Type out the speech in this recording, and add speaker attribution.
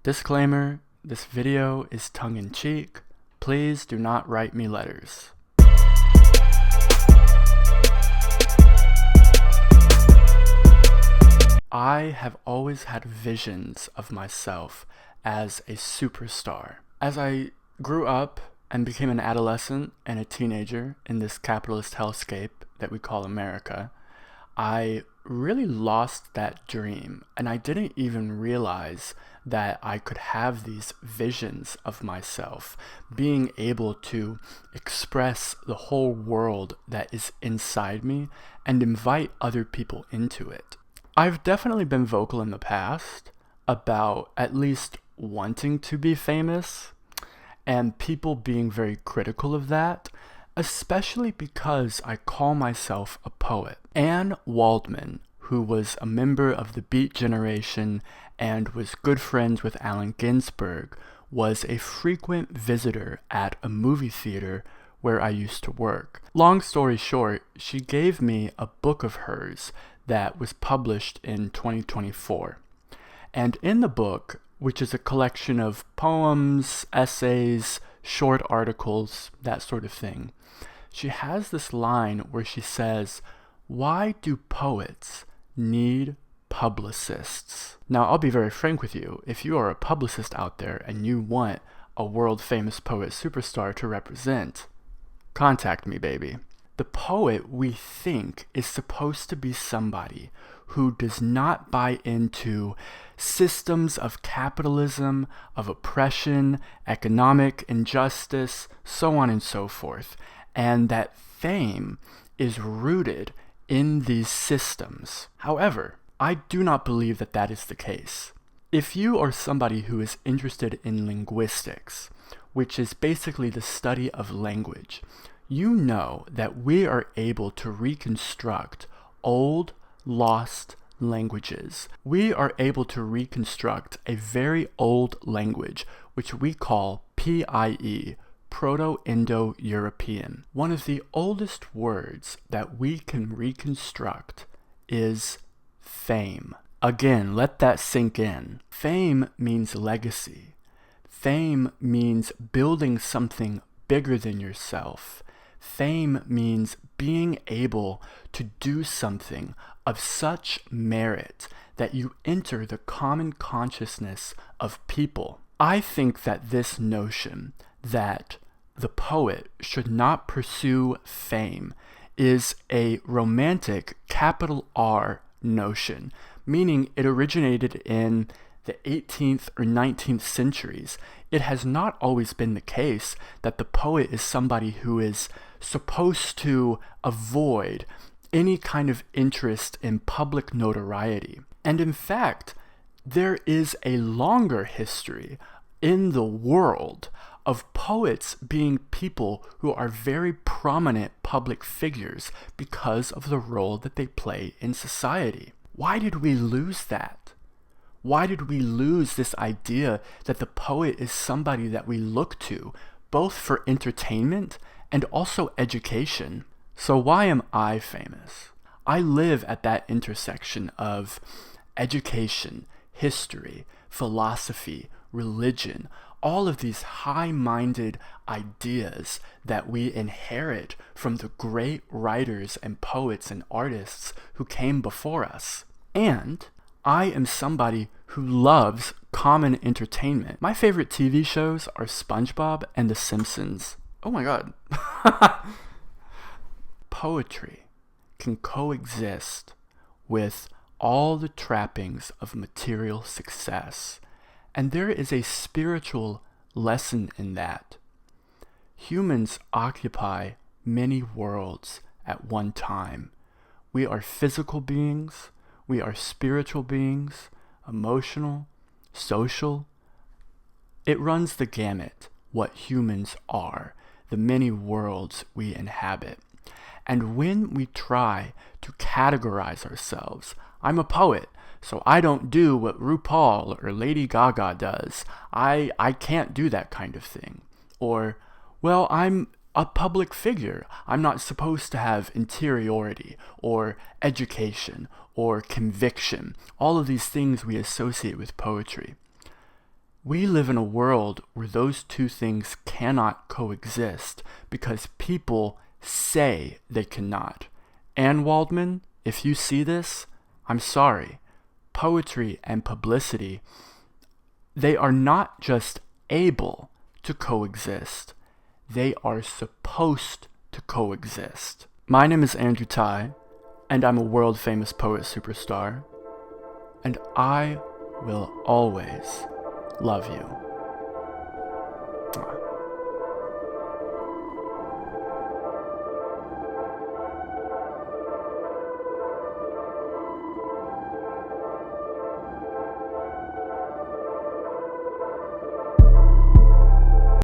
Speaker 1: Disclaimer, this video is tongue-in-cheek. Please do not write me letters. I have always had visions of myself as a superstar. As I grew up and became an adolescent and a teenager in this capitalist hellscape that we call America, I really lost that dream, and I didn't even realize that I could have these visions of myself being able to express the whole world that is inside me and invite other people into it. I've definitely been vocal in the past about at least wanting to be famous and people being very critical of that, especially because I call myself a poet. Anne Waldman, who was a member of the Beat Generation and was good friends with Allen Ginsberg, was a frequent visitor at a movie theater where I used to work. Long story short, she gave me a book of hers that was published in 2024. And in the book, which is a collection of poems, essays, short articles, that sort of thing, she has this line where she says, "Why do poets need publicists?" Now, I'll be very frank with you. If you are a publicist out there and you want a world-famous poet superstar to represent, contact me, baby. The poet, we think, is supposed to be somebody who does not buy into systems of capitalism, of oppression, economic injustice, so on and so forth, and that fame is rooted in these systems. However, I do not believe that that is the case. If you are somebody who is interested in linguistics, which is basically the study of language, you know that we are able to reconstruct old, lost languages. We are able to reconstruct a very old language, which we call PIE, Proto-Indo-European. One of the oldest words that we can reconstruct is fame. Again, let that sink in. Fame means legacy. Fame means building something bigger than yourself. Fame means being able to do something of such merit that you enter the common consciousness of people. I think that this notion that the poet should not pursue fame is a romantic capital R notion, meaning it originated in the 18th or 19th centuries. It has not always been the case that the poet is somebody who is supposed to avoid any kind of interest in public notoriety. And in fact, there is a longer history in the world of poets being people who are very prominent public figures because of the role that they play in society. Why did we lose that? Why did we lose this idea that the poet is somebody that we look to, both for entertainment and also education? So why am I famous? I live at that intersection of education, history, philosophy, religion, all of these high-minded ideas that we inherit from the great writers and poets and artists who came before us. And I am somebody who loves common entertainment. My favorite TV shows are SpongeBob and The Simpsons. Oh my god. Poetry can coexist with all the trappings of material success. And there is a spiritual lesson in that. Humans occupy many worlds at one time. We are physical beings, we are spiritual beings, emotional, social. It runs the gamut what humans are, the many worlds we inhabit. And when we try to categorize ourselves, I'm a poet, so I don't do what RuPaul or Lady Gaga does. I can't do that kind of thing. Or, well, I'm a public figure. I'm not supposed to have interiority or education or conviction. All of these things we associate with poetry. We live in a world where those two things cannot coexist because people say they cannot. Anne Waldman, if you see this, I'm sorry. Poetry and publicity, they are not just able to coexist, they are supposed to coexist. My name is Andrew Tai, and I'm a world famous poet superstar, and I will always love you.